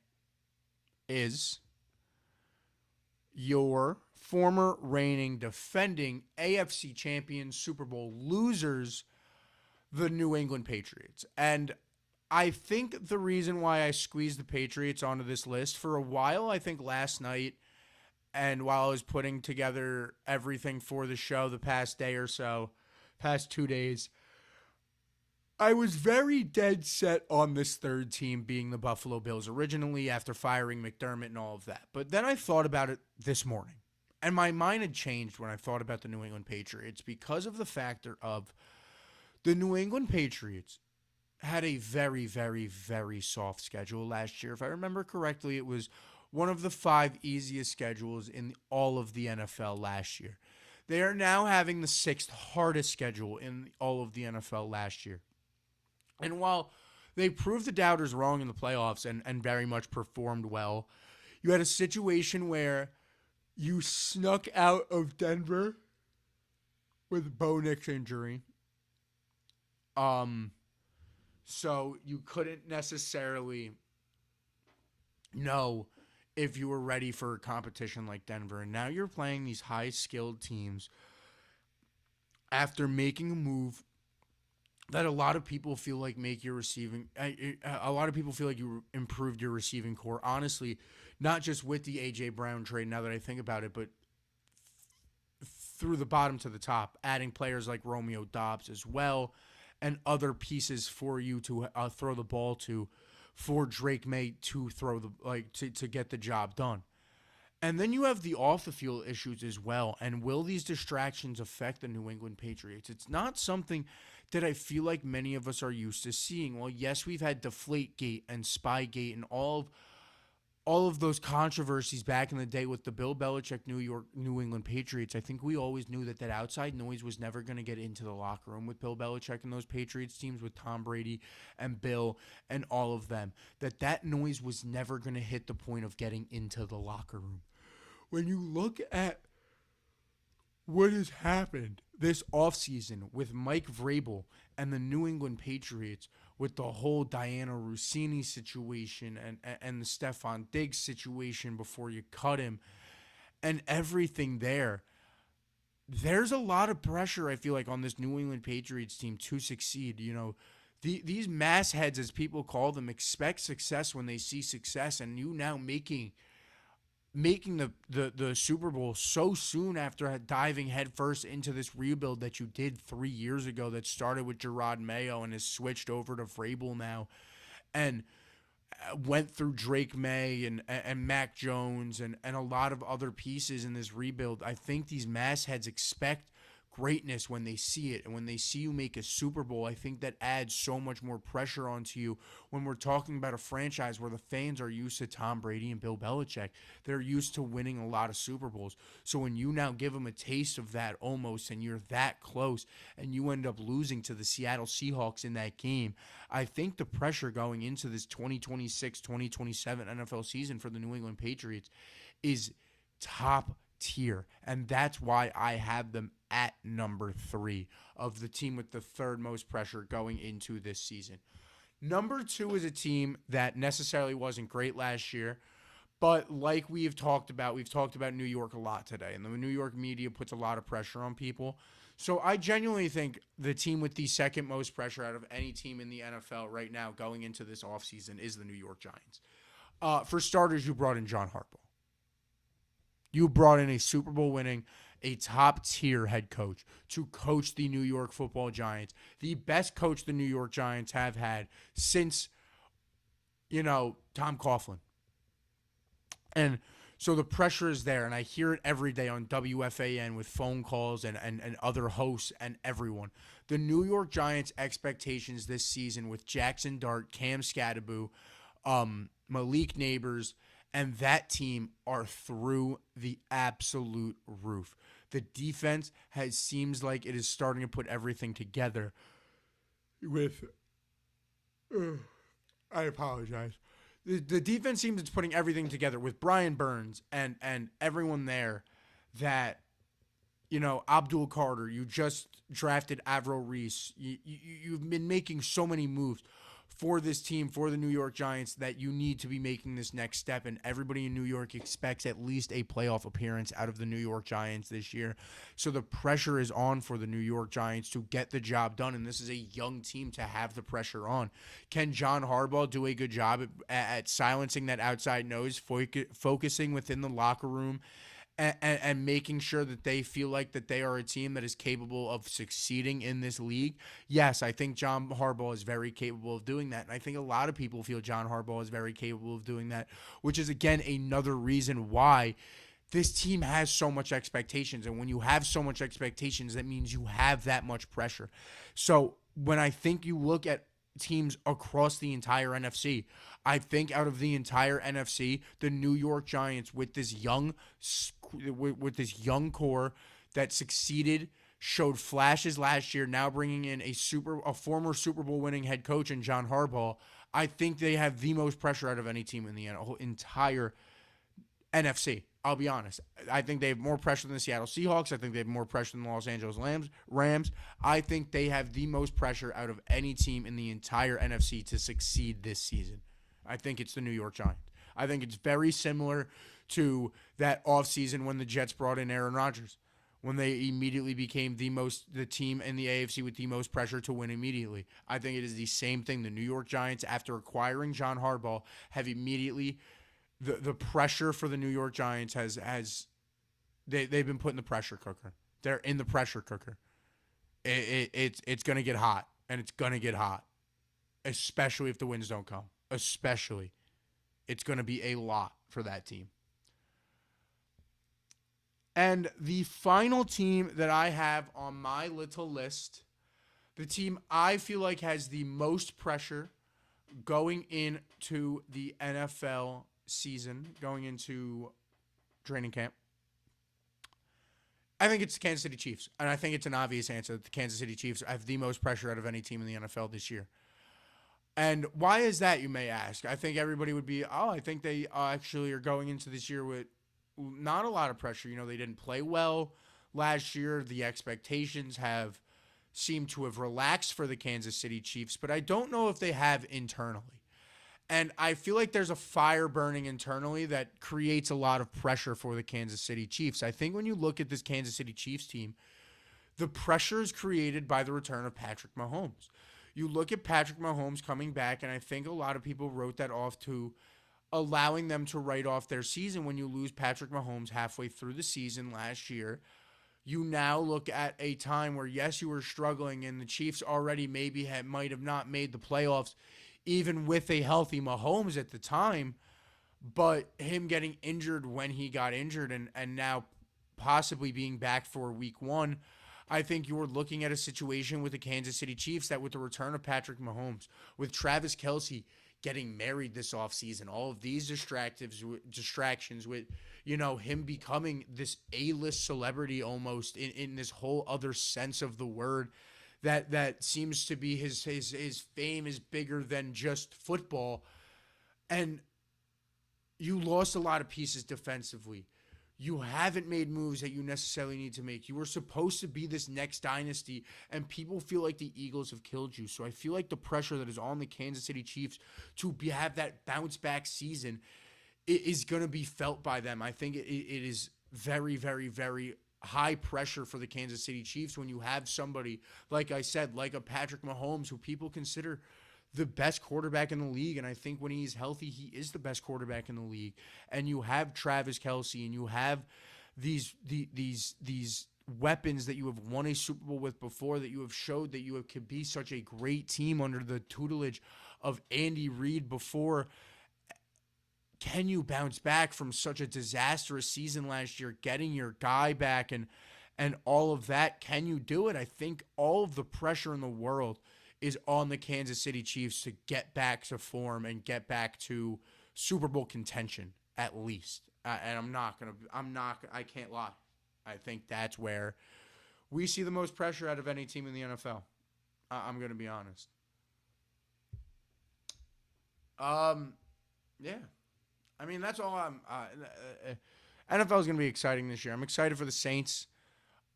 is your former reigning defending AFC champions, Super Bowl losers, the New England Patriots. And I think the reason why I squeezed the Patriots onto this list for a while, I think last night, and while I was putting together everything for the show the past day or so, past 2 days, I was very dead set on this third team being the Buffalo Bills originally after firing McDermott and all of that. But then I thought about it this morning, and my mind had changed when I thought about the New England Patriots because of the factor of the New England Patriots had a very, very, very soft schedule last year. If I remember correctly, it was one of the 5 easiest schedules in all of the NFL last year. They are now having the 6th hardest schedule in all of the NFL last year. And while they proved the doubters wrong in the playoffs and very much performed well, you had a situation where you snuck out of Denver with Bo Nix injury. So you couldn't necessarily know if you were ready for a competition like Denver. And now you're playing these high-skilled teams after making a move that a lot of people feel like make your receiving. A lot of people feel like you improved your receiving core. Honestly, not just with the A.J. Brown trade, now that I think about it, but through the bottom to the top, adding players like Romeo Doubs as well, and other pieces for you to throw the ball to, for Drake May to throw to get the job done. And then you have the off the field issues as well. And will these distractions affect the New England Patriots? It's not something that I feel like many of us are used to seeing. Well, yes, we've had Deflategate and Spygate and all all of those controversies back in the day with the Bill Belichick New England Patriots, I think we always knew that outside noise was never going to get into the locker room with Bill Belichick and those Patriots teams with Tom Brady and Bill and all of them. That noise was never going to hit the point of getting into the locker room. When you look at what has happened this offseason with Mike Vrabel and the New England Patriots, with the whole Diana Rossini situation and the Stephon Diggs situation before you cut him and everything there's a lot of pressure, I feel like, on this New England Patriots team to succeed. You know, these mass heads, as people call them, expect success when they see success, and you now making the Super Bowl so soon after diving headfirst into this rebuild that you did 3 years ago that started with Gerard Mayo and has switched over to Vrabel now and went through Drake May and Mac Jones and a lot of other pieces in this rebuild. I think these massheads expect greatness when they see it, and when they see you make a Super Bowl, I think that adds so much more pressure onto you when we're talking about a franchise where the fans are used to Tom Brady and Bill Belichick. They're used to winning a lot of Super Bowls. So when you now give them a taste of that almost, and you're that close, and you end up losing to the Seattle Seahawks in that game, I think the pressure going into this 2026-2027 NFL season for the New England Patriots is top tier, and that's why I have them at number 3 of the team with the third most pressure going into this season. Number 2 is a team that necessarily wasn't great last year, but like we've talked about New York a lot today, and the New York media puts a lot of pressure on people. So I genuinely think the team with the second most pressure out of any team in the NFL right now going into this offseason is the New York Giants. For starters, you brought in John Harbaugh. You brought in a Super Bowl winning, a top-tier head coach to coach the New York Football Giants, the best coach the New York Giants have had since, Tom Coughlin. And so the pressure is there, and I hear it every day on WFAN with phone calls and other hosts and everyone. The New York Giants' expectations this season with Jackson Dart, Cam Scatterbo, Malik Neighbors, and that team are through the absolute roof. The defense seems like it is starting to put everything together with I apologize. The defense seems it's putting everything together with Brian Burns and everyone there that, Abdul Carter, you just drafted Avril Reese. You've been making so many moves for this team, for the New York Giants, that you need to be making this next step, and everybody in New York expects at least a playoff appearance out of the New York Giants this year. So the pressure is on for the New York Giants to get the job done, and this is a young team to have the pressure on. Can John Harbaugh do a good job at silencing that outside noise, focusing within the locker room, and making sure that they feel like that they are a team that is capable of succeeding in this league? Yes, I think John Harbaugh is very capable of doing that. And I think a lot of people feel John Harbaugh is very capable of doing that, which is, again, another reason why this team has so much expectations. And when you have so much expectations, that means you have that much pressure. So when I think you look at teams across the entire NFC, I think out of the entire NFC, the New York Giants with this young core that succeeded, showed flashes last year, now bringing in a former Super Bowl winning head coach in John Harbaugh, I think they have the most pressure out of any team in the entire NFC. I'll be honest. I think they have more pressure than the Seattle Seahawks. I think they have more pressure than the Los Angeles Rams. I think they have the most pressure out of any team in the entire NFC to succeed this season. I think it's the New York Giants. I think it's very similar to that offseason when the Jets brought in Aaron Rodgers, when they immediately became the team in the AFC with the most pressure to win immediately. I think it is the same thing. The New York Giants, after acquiring John Harbaugh, have immediately the pressure for the New York Giants they've been put in the pressure cooker. They're in the pressure cooker. It's going to get hot, and it's going to get hot, especially if the wins don't come. Especially. It's going to be a lot for that team. And the final team that I have on my little list, the team I feel like has the most pressure going into the NFL season, going into training camp, I think it's the Kansas City Chiefs. And I think it's an obvious answer that the Kansas City Chiefs have the most pressure out of any team in the NFL this year. And why is that, you may ask? I think everybody would be, I think they actually are going into this year with not a lot of pressure. You know, they didn't play well last year. The expectations have seemed to have relaxed for the Kansas City Chiefs, but I don't know if they have internally. And I feel like there's a fire burning internally that creates a lot of pressure for the Kansas City Chiefs. I think when you look at this Kansas City Chiefs team, the pressure is created by the return of Patrick Mahomes. You look at Patrick Mahomes coming back, and I think a lot of people wrote that off to allowing them to write off their season when you lose Patrick Mahomes halfway through the season last year. You now look at a time where, yes, you were struggling, and the Chiefs already might have not made the playoffs, even with a healthy Mahomes at the time, but him getting injured when he got injured and now possibly being back for week one, I think you were looking at a situation with the Kansas City Chiefs that with the return of Patrick Mahomes, with Travis Kelce getting married this offseason, all of these distractions with, you know, him becoming this A-list celebrity almost in this whole other sense of the word, that seems to be his fame is bigger than just football. And you lost a lot of pieces defensively. You haven't made moves that you necessarily need to make. You were supposed to be this next dynasty, and people feel like the Eagles have killed you. So I feel like the pressure that is on the Kansas City Chiefs to have that bounce-back season is going to be felt by them. I think it is very, very, very high pressure for the Kansas City Chiefs when you have somebody, like I said, like a Patrick Mahomes, who people consider the best quarterback in the league. And I think when he's healthy, he is the best quarterback in the league. And you have Travis Kelce, and you have these weapons that you have won a Super Bowl with before, that you have showed that you could be such a great team under the tutelage of Andy Reid before. Can you bounce back from such a disastrous season last year, getting your guy back and all of that? Can you do it? I think all of the pressure in the world is on the Kansas City Chiefs to get back to form and get back to Super Bowl contention at least. And I can't lie. I think that's where we see the most pressure out of any team in the NFL. I'm going to be honest. Yeah. I mean, that's all NFL is going to be exciting this year. I'm excited for the Saints.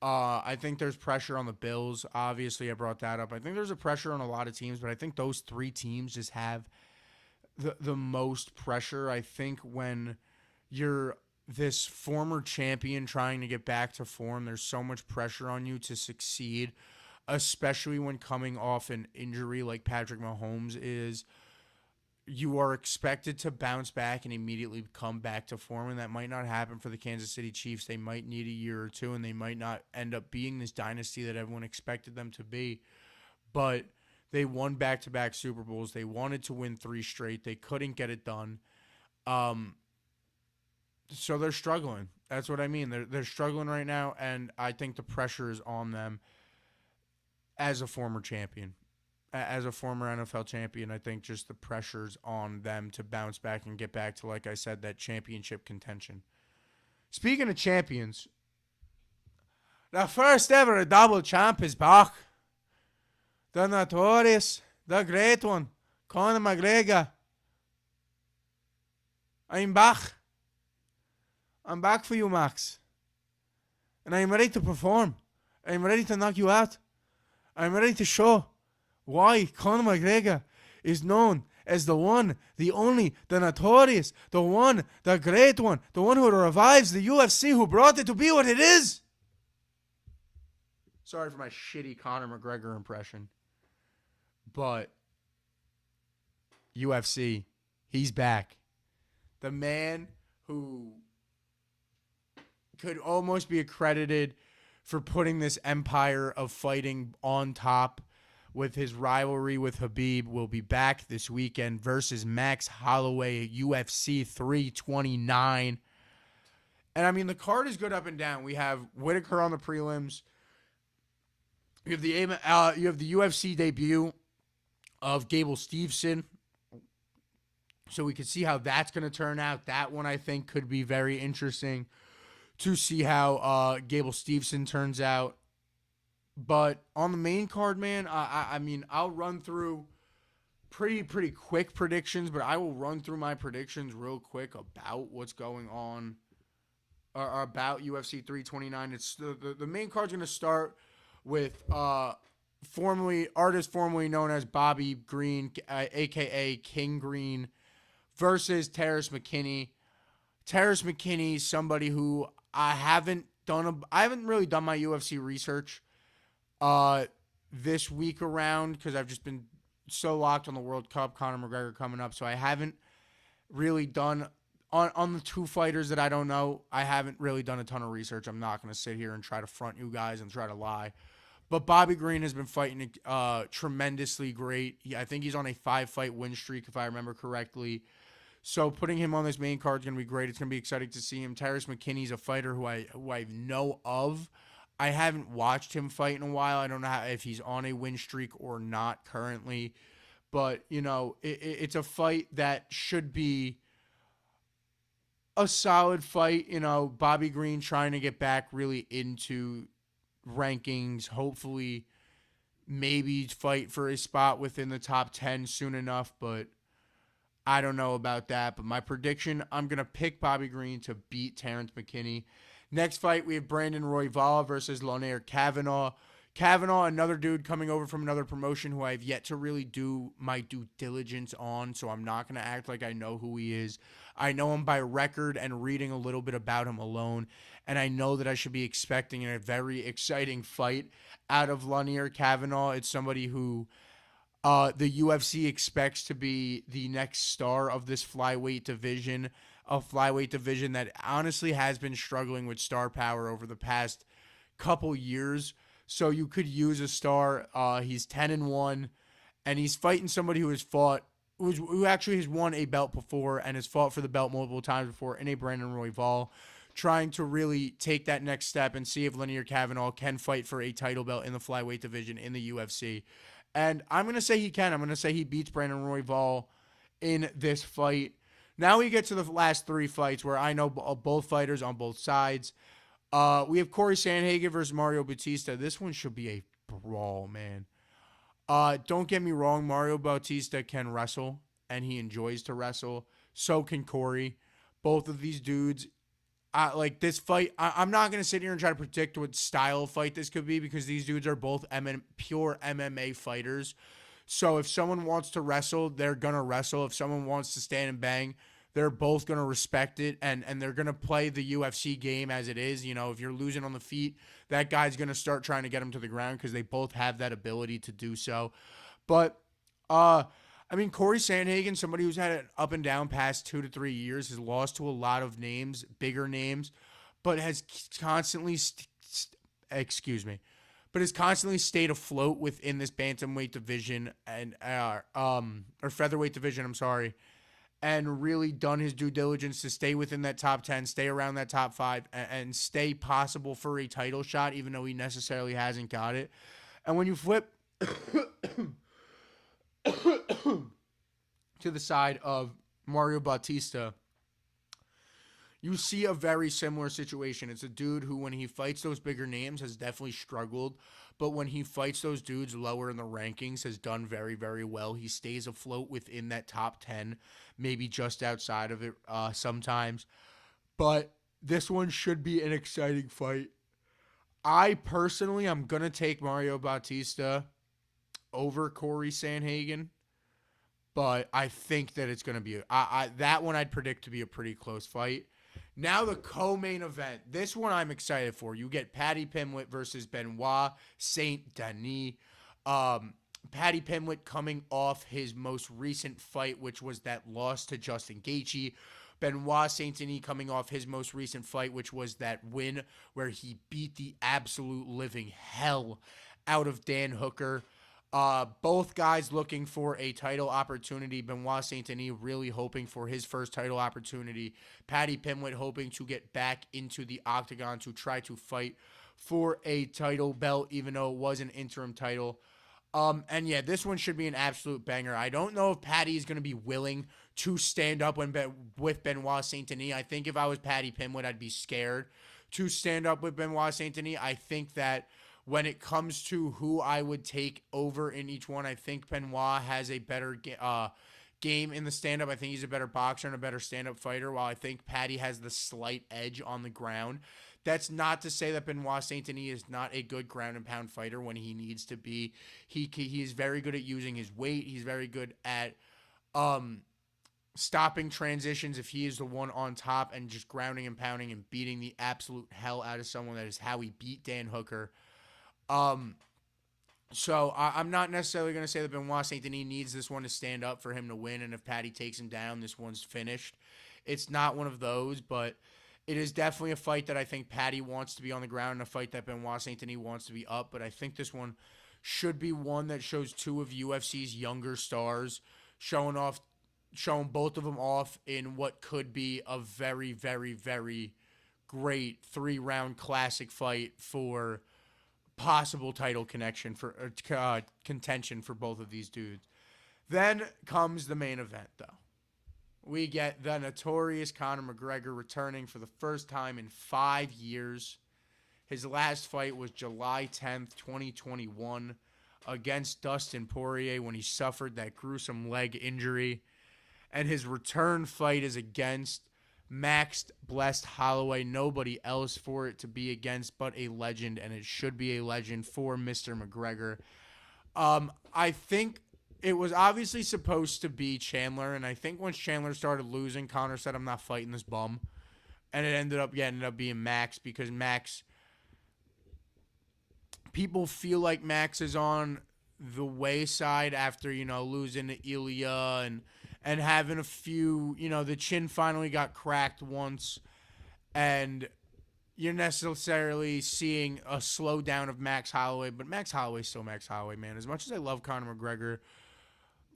I think there's pressure on the Bills. Obviously, I brought that up. I think there's a pressure on a lot of teams, but I think those three teams just have the most pressure. I think when you're this former champion trying to get back to form, there's so much pressure on you to succeed, especially when coming off an injury like Patrick Mahomes is. You are expected to bounce back and immediately come back to form, and that might not happen for the Kansas City Chiefs. They might need a year or two, and they might not end up being this dynasty that everyone expected them to be. But they won back-to-back Super Bowls. They wanted to win 3 straight. They couldn't get it done. So they're struggling. That's what I mean. They're struggling right now, and I think the pressure is on them as a former champion. As a former NFL champion, I think just the pressure's on them to bounce back and get back to, like I said, that championship contention. Speaking of champions, the first ever double champ is back. The notorious, the great one, Conor McGregor. I'm back. I'm back for you, Max. And I'm ready to perform. I'm ready to knock you out. I'm ready to show why Conor McGregor is known as the one, the only, the notorious, the one, the great one, the one who revives the UFC, who brought it to be what it is. Sorry for my shitty Conor McGregor impression. But UFC, he's back. The man who could almost be accredited for putting this empire of fighting on top with his rivalry with Khabib will be back this weekend versus Max Holloway at UFC 329. And I mean, the card is good up and down. We have Whitaker on the prelims. You have the UFC debut of Gable Steveson So we could see how that's going to turn out. That one I think could be very interesting to see how Gable Steveson turns out. But on the main card, man, I mean, I'll run through pretty quick predictions, but I will run through my predictions real quick about what's going on or about UFC 329. It's the main card's going to start with formerly known as Bobby Green, aka King Green, versus Terrence McKinney. Terrence McKinney, somebody who I haven't really done my UFC research this week around because I've just been so locked on the World Cup, Conor McGregor coming up, so I haven't really done on the two fighters that I don't know. I haven't really done a ton of research. I'm not going to sit here and try to front you guys and try to lie. But Bobby Green has been fighting tremendously great. I think he's on a 5-fight win streak, if I remember correctly. So putting him on this main card is going to be great. It's going to be exciting to see him. Terrence McKinney's a fighter who I know of. I haven't watched him fight in a while. I don't know if he's on a win streak or not currently. But, you know, it's a fight that should be a solid fight. You know, Bobby Green trying to get back really into rankings. Hopefully, maybe fight for a spot within the top 10 soon enough. But I don't know about that. But my prediction, I'm going to pick Bobby Green to beat Terrence McKinney. Next fight, we have Brandon Royval versus Lonair Kavanaugh. Kavanaugh, another dude coming over from another promotion who I have yet to really do my due diligence on, so I'm not going to act like I know who he is. I know him by record and reading a little bit about him alone, and I know that I should be expecting a very exciting fight out of Lonair Kavanaugh. It's somebody who the UFC expects to be the next star of this flyweight division, a flyweight division that honestly has been struggling with star power over the past couple years. So you could use a star. He's 10-1, and he's fighting somebody who actually has won a belt before and has fought for the belt multiple times before in a Brandon Royval, trying to really take that next step and see if Lonair Kavanaugh can fight for a title belt in the flyweight division in the UFC. And I'm going to say he can. I'm going to say he beats Brandon Royval in this fight. Now we get to the last three fights where I know both fighters on both sides. We have Corey Sandhagen versus Mario Bautista. This one should be a brawl, man. Don't get me wrong, Mario Bautista can wrestle, and he enjoys to wrestle. So can Corey. Both of these dudes, like this fight, I'm not going to sit here and try to predict what style of fight this could be because these dudes are both pure MMA fighters. So if someone wants to wrestle, they're going to wrestle. If someone wants to stand and bang, they're both going to respect it, and they're going to play the UFC game as it is. You know, if you're losing on the feet, that guy's going to start trying to get him to the ground because they both have that ability to do so. But, I mean, Corey Sandhagen, somebody who's had an up and down past 2 to 3 years, has lost to a lot of names, bigger names, but has constantly, but has constantly stayed afloat within this bantamweight division and, or featherweight division, I'm sorry, and really done his due diligence to stay within that top 10, stay around that top 5, and stay possible for a title shot, even though he necessarily hasn't got it. And when you flip to the side of Mario Bautista, you see a very similar situation. It's a dude who, when he fights those bigger names, has definitely struggled. But when he fights those dudes lower in the rankings, has done very, very well. He stays afloat within that top 10, maybe just outside of it sometimes. But this one should be an exciting fight. I personally am going to take Mario Bautista over Corey Sandhagen. But I think that it's going to be that one I'd predict to be a pretty close fight. Now the co-main event. This one I'm excited for. You get Paddy Pimblett versus Benoit Saint Denis. Paddy Pimblett coming off his most recent fight, which was that loss to Justin Gaethje. Benoit Saint Denis coming off his most recent fight, which was that win where he beat the absolute living hell out of Dan Hooker. Both guys looking for a title opportunity. Benoit Saint Denis really hoping for his first title opportunity. Paddy Pimblett hoping to get back into the octagon to try to fight for a title belt, even though it was an interim title. And yeah, this one should be an absolute banger. I don't know if Patty is going to be willing to stand up with Benoit Saint Denis. I think if I was Patty Pimwood, I'd be scared to stand up with Benoit Saint Denis. I think that when it comes to who I would take over in each one, I think Benoit has a better game in the stand-up. I think he's a better boxer and a better stand-up fighter, while I think Patty has the slight edge on the ground. That's not to say that Benoit Saint Denis is not a good ground and pound fighter when he needs to be. He is very good at using his weight. He's very good at stopping transitions if he is the one on top and just grounding and pounding and beating the absolute hell out of someone. That is how he beat Dan Hooker. So I'm not necessarily going to say that Benoit Saint Denis needs this one to stand up for him to win, and if Patty takes him down, this one's finished. It's not one of those, but it is definitely a fight that I think Patty wants to be on the ground and a fight that Benoit Saint Denis wants to be up, but I think this one should be one that shows two of UFC's younger stars showing both of them off in what could be a very, very, very great 3-round classic fight for possible title contention for both of these dudes. Then comes the main event, though. We get the notorious Conor McGregor returning for the first time in 5 years. His last fight was July 10th, 2021, against Dustin Poirier when he suffered that gruesome leg injury. And his return fight is against Max Blessed Holloway. Nobody else for it to be against but a legend, and it should be a legend for Mr. McGregor. I think it was obviously supposed to be Chandler, and I think once Chandler started losing, Conor said, "I'm not fighting this bum." And it ended up being Max, because people feel like Max is on the wayside after, losing to Ilya and having a few, the chin finally got cracked once, and you're necessarily seeing a slowdown of Max Holloway, but Max Holloway's still Max Holloway, man. As much as I love Conor McGregor,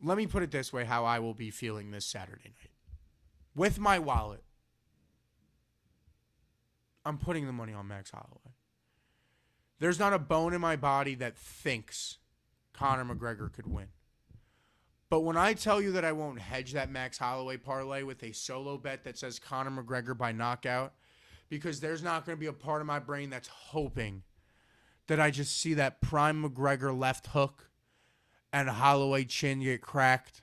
let me put it this way, how I will be feeling this Saturday night. With my wallet, I'm putting the money on Max Holloway. There's not a bone in my body that thinks Conor McGregor could win. But when I tell you that I won't hedge that Max Holloway parlay with a solo bet that says Conor McGregor by knockout, because there's not going to be a part of my brain that's hoping that I just see that prime McGregor left hook and Holloway chin get cracked.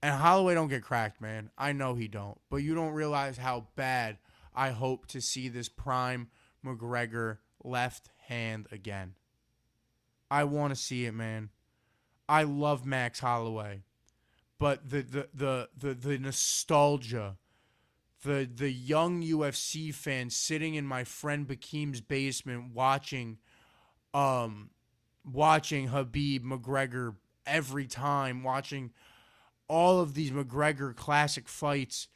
And Holloway don't get cracked, man. I know he don't. But you don't realize how bad I hope to see this prime McGregor left hand again. I want to see it, man. I love Max Holloway, but the nostalgia, the young UFC fan sitting in my friend Bakim's basement watching Habib McGregor every time, watching all of these McGregor classic fights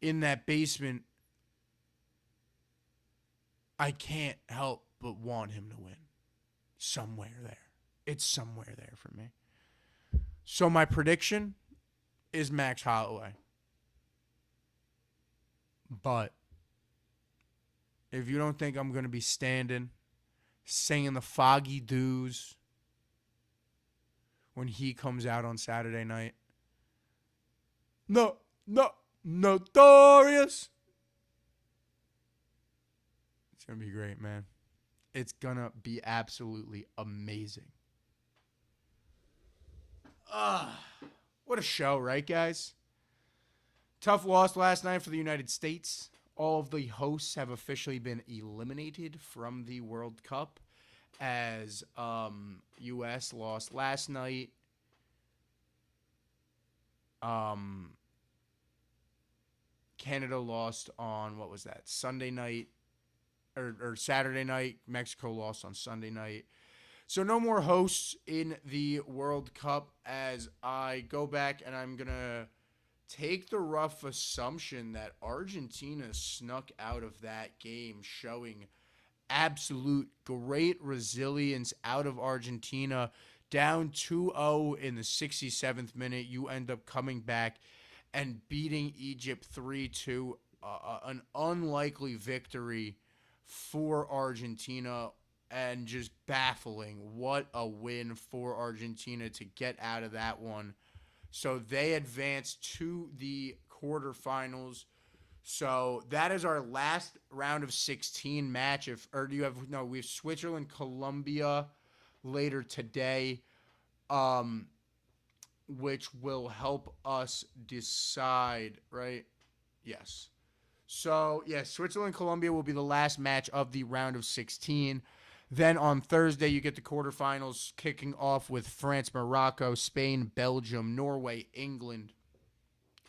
in that basement, I can't help but want him to win. Somewhere there. It's somewhere there for me. So my prediction is Max Holloway. But if you don't think I'm going to be standing, singing the Foggy Dews when he comes out on Saturday night, notorious. It's going to be great, man. It's going to be absolutely amazing. What a show, right, guys? Tough loss last night for the United States. All of the hosts have officially been eliminated from the World Cup as U.S. lost last night. Canada lost on, what was that, Sunday night or Saturday night. Mexico lost on Sunday night. So no more hosts in the World Cup as I go back, and I'm going to take the rough assumption that Argentina snuck out of that game, showing absolute great resilience out of Argentina. Down 2-0 in the 67th minute, you end up coming back and beating Egypt 3-2. An unlikely victory for Argentina. and just baffling. What a win for Argentina to get out of that one. So they advance to the quarterfinals. So that is our last round of 16 match. We have Switzerland, Colombia later today, which will help us decide, right? Yes. So, yeah, Switzerland, Colombia will be the last match of the round of 16. Then on Thursday, you get the quarterfinals kicking off with France, Morocco, Spain, Belgium, Norway, England,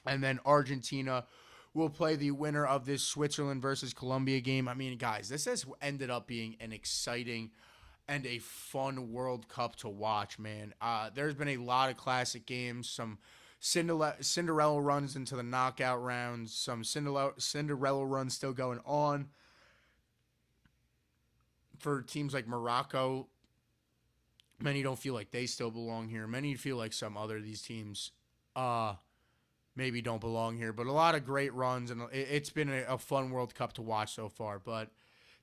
and then Argentina will play the winner of this Switzerland versus Colombia game. I mean, guys, this has ended up being an exciting and a fun World Cup to watch, man. There's been a lot of classic games, some Cinderella runs into the knockout rounds, some Cinderella runs still going on for teams like Morocco. Many don't feel like they still belong here. Many feel like some other of these teams maybe don't belong here. But a lot of great runs, and it's been a fun World Cup to watch so far. But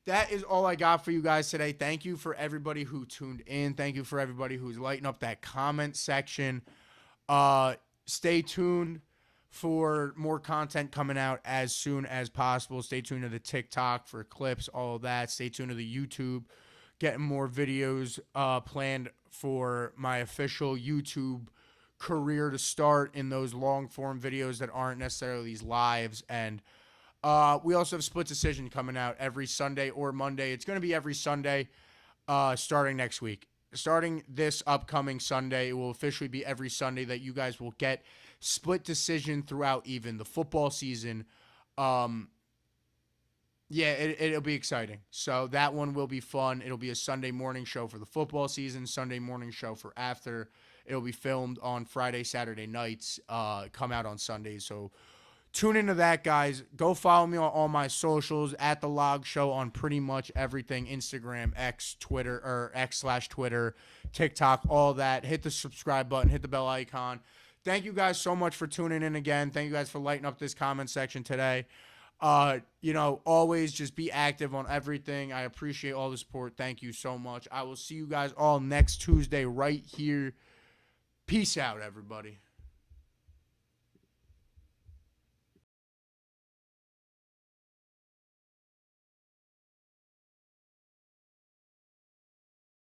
that is all I got for you guys today. Thank you for everybody who tuned in. Thank you for everybody who's lighting up that comment section. Stay tuned for more content coming out as soon as possible. Stay tuned to the TikTok for clips, all of that. Stay tuned to the YouTube. Getting more videos planned for my official YouTube career to start in those long form videos that aren't necessarily these lives. And we also have Split Decision coming out every Sunday or Monday. It's going to be every Sunday starting next week. Starting this upcoming Sunday, it will officially be every Sunday that you guys will get Split Decision throughout even the football season. It'll be exciting. So that one will be fun. It'll be a Sunday morning show for the football season, Sunday morning show for after. It'll be filmed on Friday, Saturday nights, come out on Sundays. So tune into that, guys. Go follow me on all my socials at The Log Show on pretty much everything. Instagram, X, Twitter, or X/Twitter, TikTok, all that. Hit the subscribe button. Hit the bell icon. Thank you guys so much for tuning in again. Thank you guys for lighting up this comment section today. Always just be active on everything. I appreciate all the support. Thank you so much. I will see you guys all next Tuesday right here. Peace out, everybody.